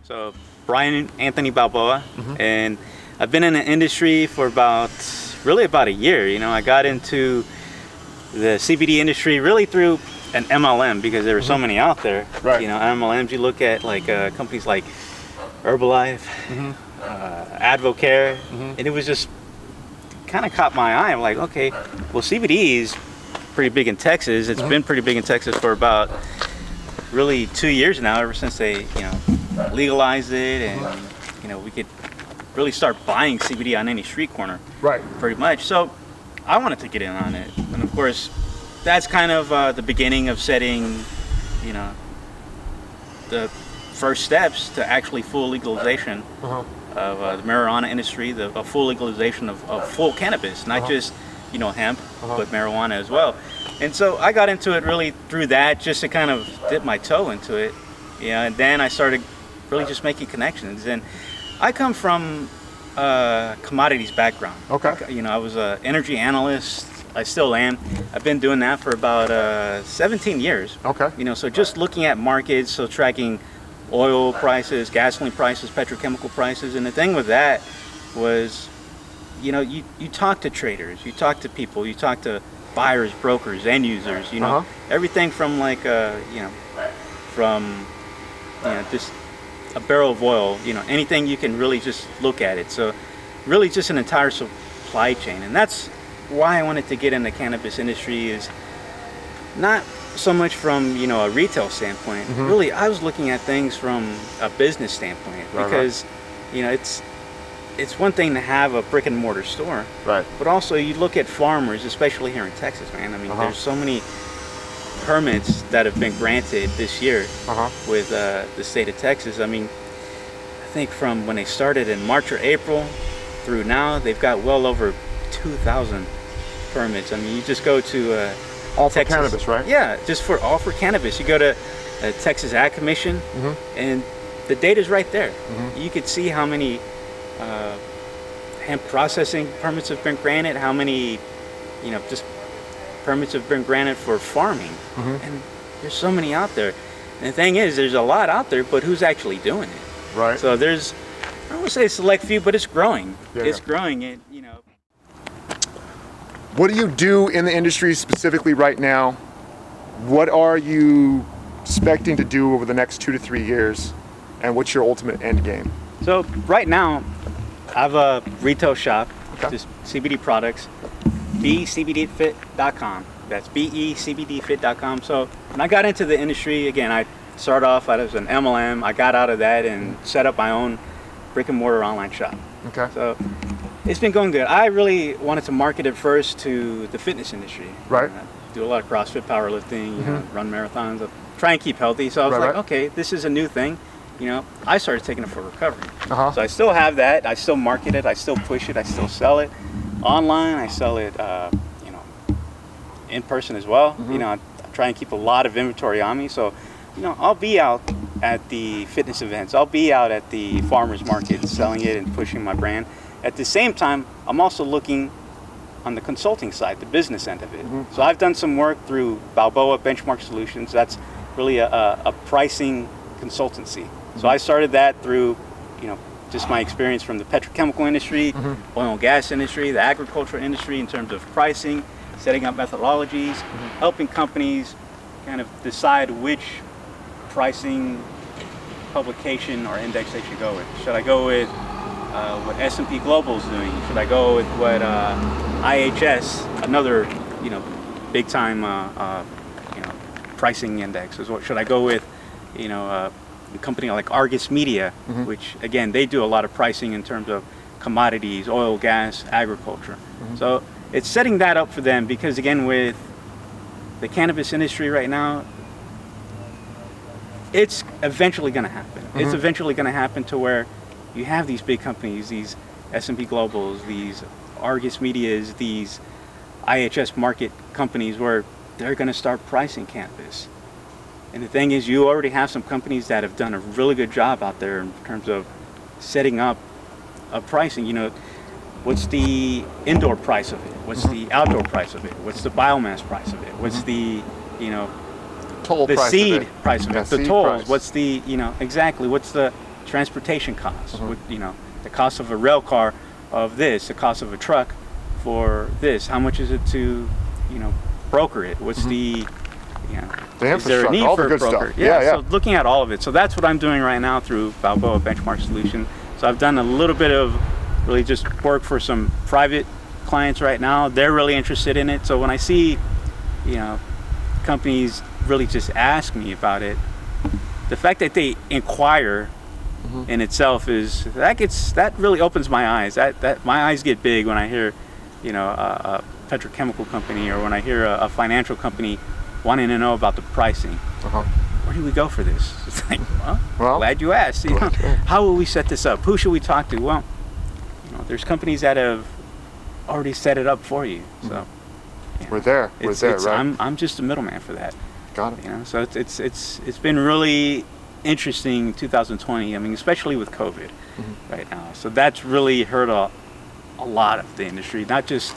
So, Bryan Anthony Balboa, and I've been in the industry for about a year. You know, I got into the CBD industry really through an MLM because there were so many out there. Right. You know, MLMs, you look at like companies like Herbalife, Advocare, and it was just kind of caught my eye. I'm like, okay, well, CBD is pretty big in Texas. It's been pretty big in Texas for about really 2 years now, ever since they, legalized it, and we could really start buying CBD on any street corner. Right. Pretty much. So I wanted to get in on it, and of course, that's kind of the beginning of setting, the first steps to actually full legalization of the marijuana industry, the full legalization of full cannabis, not just hemp, but marijuana as well. And so I got into it really through that, just to kind of dip my toe into it, and then I started really just making connections. And I come from a commodities background. Okay. I was an energy analyst. I still am. I've been doing that for about 17 years. Okay. So just looking at markets, so tracking oil prices, gasoline prices, petrochemical prices. And the thing with that was, you talk to traders, you talk to people, you talk to buyers, brokers, end users, everything from like, from just a barrel of oil, anything you can really just look at it. So really just an entire supply chain. And that's why I wanted to get in the cannabis industry, is not so much from a retail standpoint. Really, I was looking at things from a business standpoint, because it's one thing to have a brick and mortar store, right? But also you look at farmers, especially here in Texas, man. I mean, there's so many permits that have been granted this year with the state of Texas. I mean, I think from when they started in March or April through now, they've got well over 2,000 permits. I mean, you just go to all for Texas, cannabis, right? Yeah, just for all for cannabis. You go to Texas Ag Commission, and the data's right there. You could see how many hemp processing permits have been granted, how many, just permits have been granted for farming, and there's so many out there. And the thing is, there's a lot out there, but who's actually doing it? Right. So there's, I don't want to say a select few, but it's growing. Yeah, it's growing. It, What do you do in the industry specifically right now? What are you expecting to do over the next 2 to 3 years? And what's your ultimate end game? So right now, I have a retail shop, just CBD products, BeCBDFit.com. That's BeCBDFit.com. So when I got into the industry, again, I started off as an MLM. I got out of that and set up my own brick and mortar online shop. Okay. So it's been going good. I really wanted to market it first to the fitness industry. Right. I do a lot of CrossFit, powerlifting, run marathons, try and keep healthy. So I was like, okay, this is a new thing. I started taking it for recovery. So I still have that. I still market it. I still push it. I still sell it online. I sell it, in person as well. I try and keep a lot of inventory on me. So, I'll be out at the fitness events. I'll be out at the farmers market selling it and pushing my brand. At the same time, I'm also looking on the consulting side, the business end of it. So I've done some work through Balboa Benchmark Solutions. That's really a pricing consultancy. So I started that through, just my experience from the petrochemical industry, oil and gas industry, the agricultural industry in terms of pricing, setting up methodologies, helping companies kind of decide which pricing publication or index they should go with. Should I go with what S&P Global is doing? Should I go with what IHS, another big time pricing index? Should I go with a company like Argus Media, which again they do a lot of pricing in terms of commodities, oil, gas, agriculture. So it's setting that up for them, because again, with the cannabis industry right now, it's eventually going to happen. It's eventually going to happen to where you have these big companies, these S&P Globals, these Argus Medias, these IHS market companies, where they're going to start pricing cannabis. And the thing is, you already have some companies that have done a really good job out there in terms of setting up a pricing. What's the indoor price of it? What's the outdoor price of it? What's the biomass price of it? What's the, toll the price seed of it. price of it? The tolls. What's the, exactly, what's the transportation costs, you know, the cost of a rail car of this, the cost of a truck for this, how much is it to, you know, broker it? What's the, you know, The is there a infrastructure, need all for the a good broker? stuff. Yeah. So looking at all of it. So that's what I'm doing right now through Balboa Benchmark Solution. So I've done a little bit of really just work for some private clients right now. They're really interested in it. So when I see, you know, companies really just ask me about it, the fact that they inquire in itself is that really opens my eyes. That my eyes get big when I hear, you know, a petrochemical company, or when I hear a financial company wanting to know about the pricing. Where do we go for this? It's like, well, glad you asked. You know, how will we set this up? Who should we talk to? Well, you know, there's companies that have already set it up for you. So yeah. We're there, right? I'm just a middleman for that. Got it. You know, so it's been really interesting 2020. I mean, especially with COVID right now. So that's really hurt a lot of the industry, not just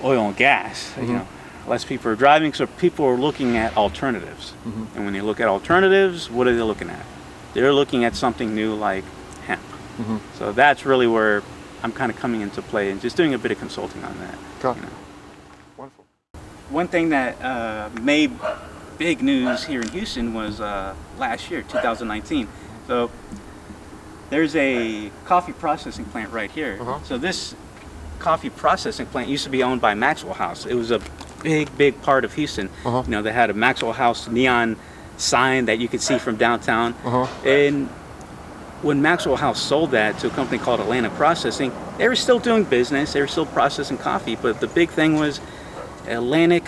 oil and gas. You know, less people are driving, so people are looking at alternatives. And when they look at alternatives, what are they looking at? They're looking at something new like hemp. So that's really where I'm kind of coming into play and just doing a bit of consulting on that. Got it. You know. Wonderful. One thing that made big news here in Houston was last year, 2019. So there's a coffee processing plant right here. So this coffee processing plant used to be owned by Maxwell House. It was a big part of Houston. You know, they had a Maxwell House neon sign that you could see from downtown. And when Maxwell House sold that to a company called Atlantic Processing, they were still doing business. They were still processing coffee, but the big thing was Atlantic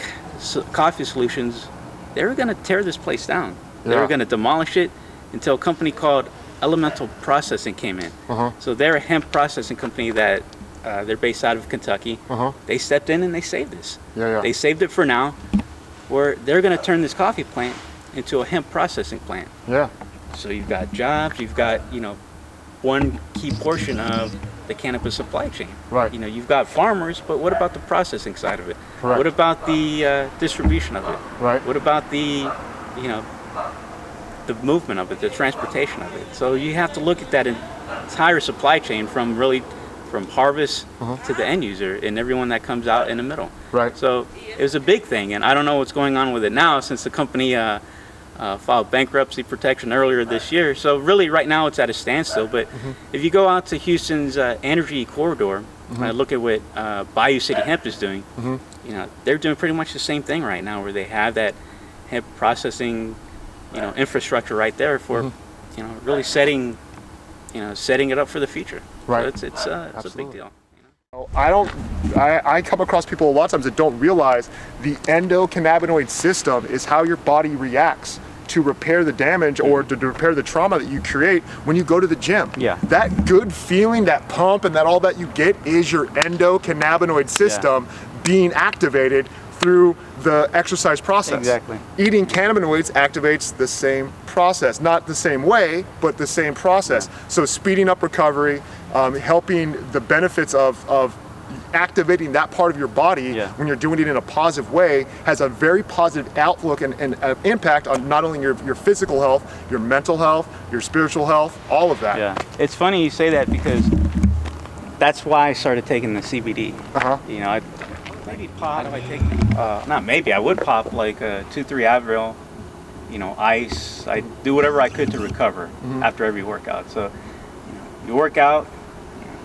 Coffee Solutions. They were going to tear this place down. They were going to demolish it until a company called Elemental Processing came in. So they're a hemp processing company that they're based out of Kentucky. They stepped in and they saved this. They saved it for now, where they're going to turn this coffee plant into a hemp processing plant. So you've got jobs, you've got, you know, one key portion of the cannabis supply chain. You know, you've got farmers, but what about the processing side of it? What about the distribution of it? What about the, you know, the movement of it, the transportation of it? So you have to look at that entire supply chain from harvest to the end user and everyone that comes out in the middle. So it was a big thing, and I don't know what's going on with it now since the company filed bankruptcy protection earlier this year. So really right now it's at a standstill, but if you go out to Houston's energy corridor, look at what Bayou City Hemp is doing, you know, they're doing pretty much the same thing right now, where they have that hemp processing, you know, infrastructure right there for, you know, really setting it up for the future. So it's a big deal. I come across people a lot of times that don't realize the endocannabinoid system is how your body reacts to repair the damage or to repair the trauma that you create when you go to the gym. That good feeling, that pump, and that all that you get is your endocannabinoid system being activated through the exercise process. Eating cannabinoids activates the same process, not the same way, but the same process. So speeding up recovery, helping the benefits of activating that part of your body when you're doing it in a positive way has a very positive outlook and impact on not only your physical health, your mental health, your spiritual health, all of that. It's funny you say that because that's why I started taking the CBD. You know, maybe pop. How do I take it? Not maybe. I would pop like 2-3 Advil, you know, ice. I do whatever I could to recover after every workout. So you work out,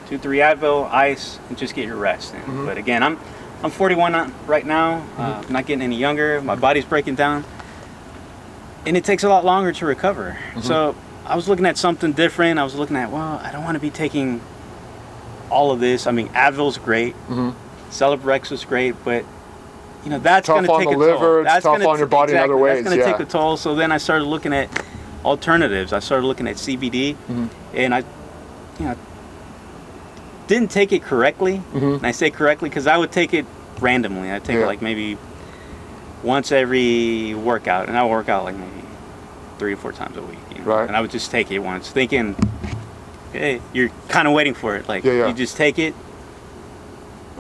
2-3 Advil, ice, and just get your rest in. But again, I'm 41 right now. I'm not getting any younger. My body's breaking down, and it takes a lot longer to recover. So I was looking at something different. I was looking at, well, I don't want to be taking all of this. I mean, Advil's great. Celebrex is great, but you know, that's going to take a toll. That's tough on your body in other ways. That's going to take a toll. So then I started looking at alternatives. I started looking at CBD, and I, you know, didn't take it correctly. And I say correctly because I would take it randomly. I'd take it like maybe once every workout, and I work out like maybe 3 or 4 times a week. You know? And I would just take it once, thinking, hey, you're kind of waiting for it. Like you just take it.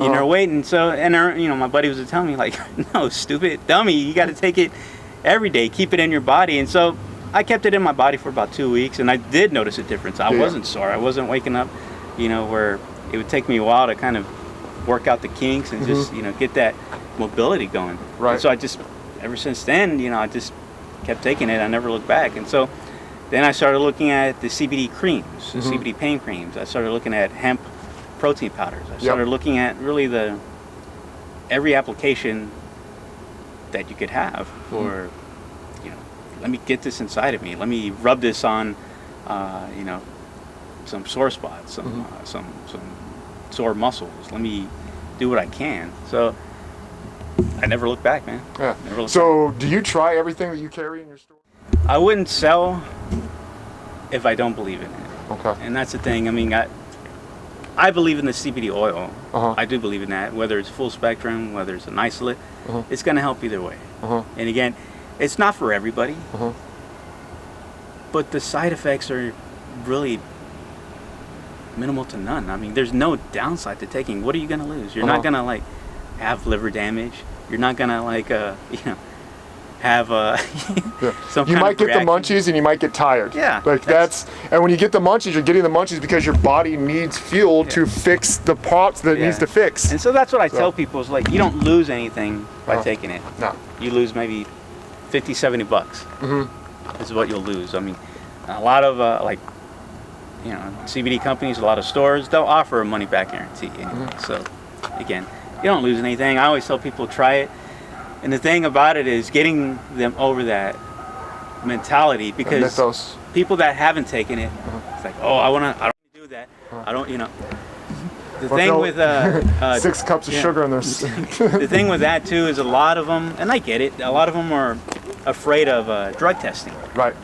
You know, waiting. So, and you know, my buddy was telling me like, no, stupid dummy, you got to take it every day, keep it in your body. And so I kept it in my body for about 2 weeks, and I did notice a difference. I Yeah. wasn't sore. I wasn't waking up, where it would take me a while to kind of work out the kinks and just, get that mobility going. Right. And so I just, ever since then, I just kept taking it. I never looked back. And so then I started looking at the CBD creams, the CBD pain creams. I started looking at hemp protein powders. I started looking at really every application that you could have for, let me get this inside of me. Let me rub this on, some sore spots, some sore muscles. Let me do what I can. So I never looked back, man. Yeah. Never looked So do you try everything that you carry in your store? back. I wouldn't sell if I don't believe in it. Okay. And that's the thing. I mean, I believe in the CBD oil. I do believe in that. Whether it's full spectrum, whether it's an isolate, it's going to help either way. And again, it's not for everybody. But the side effects are really minimal to none. I mean, there's no downside to taking. What are you going to lose? You're not going to have liver damage. You're not going to have some You kind might of get reaction. the munchies and you might get tired. Yeah, and when you get the munchies, you're getting the munchies because your body needs fuel to fix the parts that it needs to fix. And so that's what I tell people is you don't lose anything by taking it. No. You lose maybe $50, $70 is what you'll lose. I mean, a lot of CBD companies, a lot of stores, they'll offer a money back guarantee anyway. So again, you don't lose anything. I always tell people try it. And the thing about it is getting them over that mentality, because people that haven't taken it, it's like, oh, I don't want to do that. I don't, The thing with 6 cups of sugar in their the thing with that too is a lot of them, and I get it, a lot of them are afraid of drug testing. Right.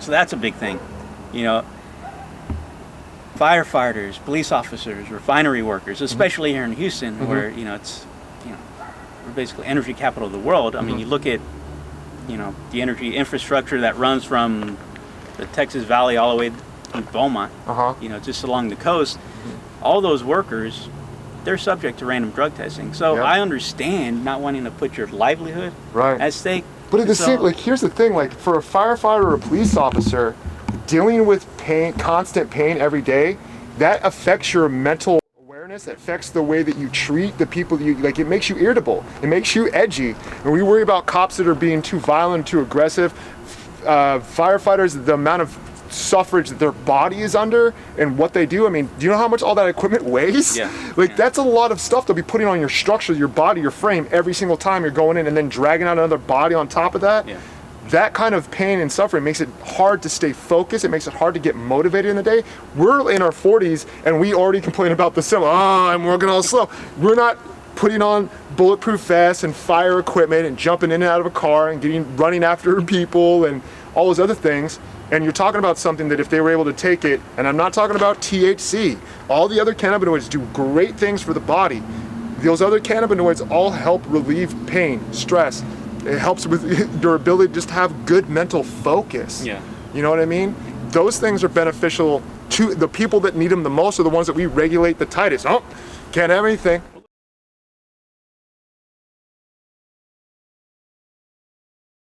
So that's a big thing. Firefighters, police officers, refinery workers, especially here in Houston, where it's we're basically energy capital of the world. I mean, you look at the energy infrastructure that runs from the Texas Valley all the way to Beaumont, just along the coast. All those workers, they're subject to random drug testing. So I understand not wanting to put your livelihood at stake. But at the same, here's the thing, for a firefighter or a police officer, dealing with pain, constant pain every day, that affects your mental awareness. It affects the way that you treat the people that you, it makes you irritable. It makes you edgy. And we worry about cops that are being too violent, too aggressive. Firefighters, the amount of suffrage that their body is under and what they do. I mean, do you know how much all that equipment weighs? That's a lot of stuff they'll be putting on your structure, your body, your frame every single time you're going in, and then dragging out another body on top of that. That kind of pain and suffering makes it hard to stay focused. It makes it hard to get motivated in the day. We're in our 40s and we already complain about the sim. I'm working all slow. We're not putting on bulletproof vests and fire equipment and jumping in and out of a car and running after people and all those other things. And you're talking about something that if they were able to take it, and I'm not talking about THC, all the other cannabinoids do great things for the body. Those other cannabinoids all help relieve pain, stress. It helps with your ability to just have good mental focus. You know what I mean? Those things are beneficial to the people that need them the most, are the ones that we regulate the tightest. Oh, can't have anything.